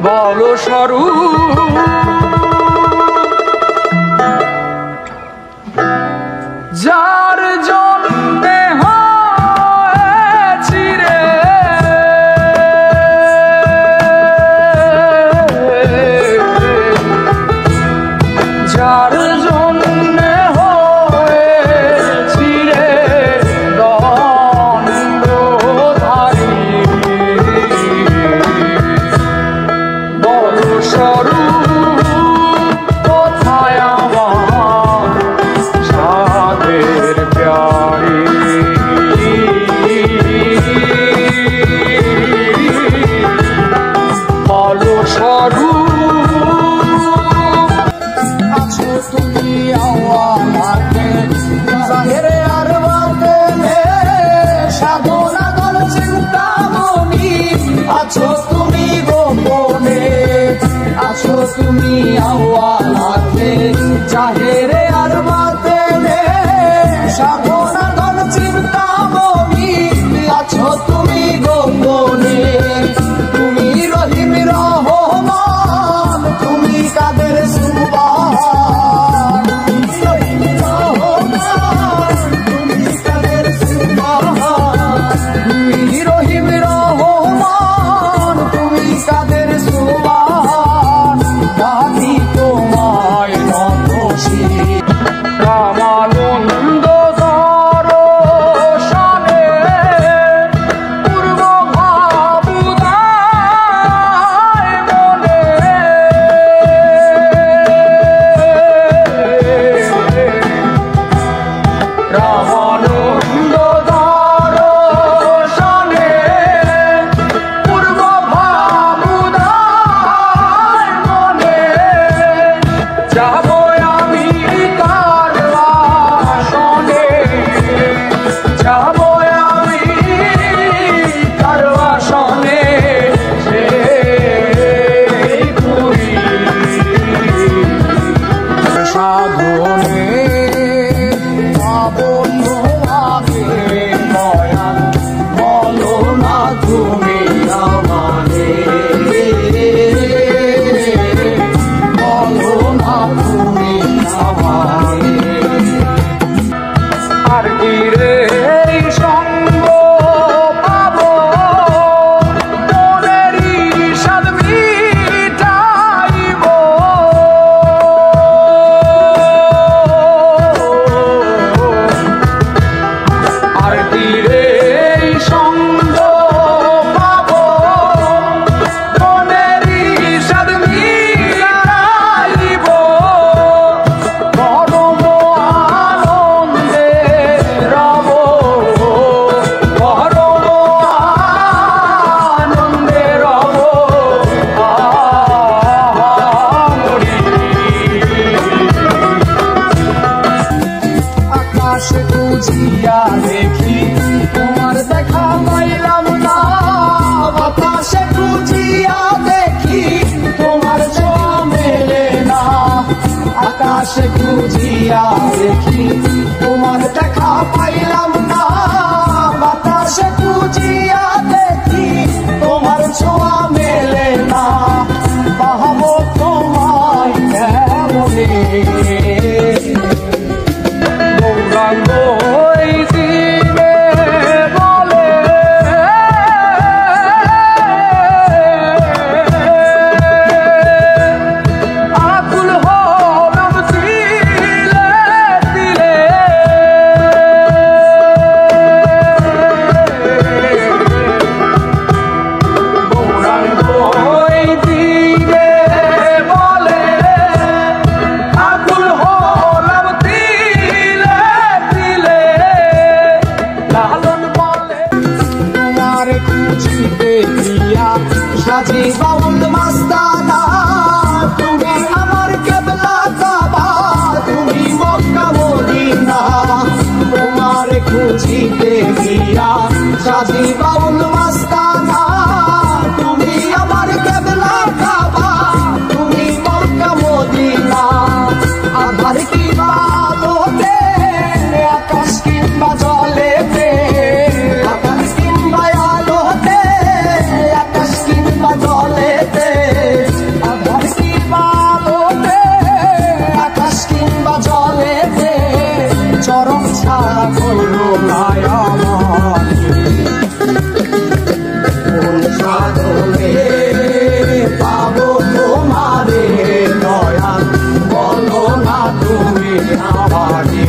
বলো স্বরূপ যার জন্যে হয়েছি রে যার জন্যে হয়েছি রে দণ্ডধারী বলো স্বরূপ কোথায় আমার সাধের প্যারি বলো স্বরূপ আছো তুমি আমাকে জাহেরে আর বাতেনে সাধনা দল চিন্তামণি আছো তুমি গোপনে আছো তুমি আমাকে জাহেরে আর বাতেনে সাধনা দল চিন্তামণি আছো তুমি গোপনে তুমি রহিম রহমান তুমি কাদের সুবহান তুমি রহিম রহমান তুমি কাদের সুবহান তুমি রহিম রহমান তুমি কাদের সুবহান দাদি তোমায় নতশী রামানন্দ দর্শনে পূর্ব ভাবুদায় মনে রামানন্দ দর্শনে পূর্ব ভাবুদায় মনে যাব আমি কার আসনে যাব আমি কার আসনে সেই পুরী সাধনে পাবন আগে দয়াল বলো না তুমি আমারে বলো না তুমি আমারে আর কি রে সঙ্গ পাবো মনেরই সাদ মিটাইব আর কি রে সঙ্গ পাবো মনেরই সাদ মিটাইব পরম আনন্দে রব পরম আনন্দে রব আমরি আকাশ খুঁজিয়া দেখি তোমার দেখা পাইলাম না বাতাসে খুঁজিয়া দেখি তোমার ছোঁয়া মেলে না আকাশে খুঁজিয়া দেখি তোমার দেখা পাইলাম না বাতাসে খুঁজিয়া দেখি তোমার ছোঁয়া মেলে না পাবো তোমায় কেমনে গৌরাঙ্গ এই দিনে বলে আকুল হলাম দিলে দিলে গৌরাঙ্গ এই দিনে বলে আকুল হলাম দিলে দিলে লালন বলে তোমার খুঁজিতে গিয়া সাজি বাউল মাস্তানা তুমি আমার কেবলা কাবা তুমি মক্কা মদিনা তোমার খুঁজিতে গিয়া সাজি বাউল মাস্তানা তুমি আমার কেবলা কাবা তুমি মক্কা মদিনা আধার কি বালোতে আকাশ কিংবা জলেতে আকাশ কিংবা আলোতে আকাশ কিংবা জলেতে করো না আমারে কোন সাধনে পাবো তোমারে দয়াল বলো না তুমি আমারে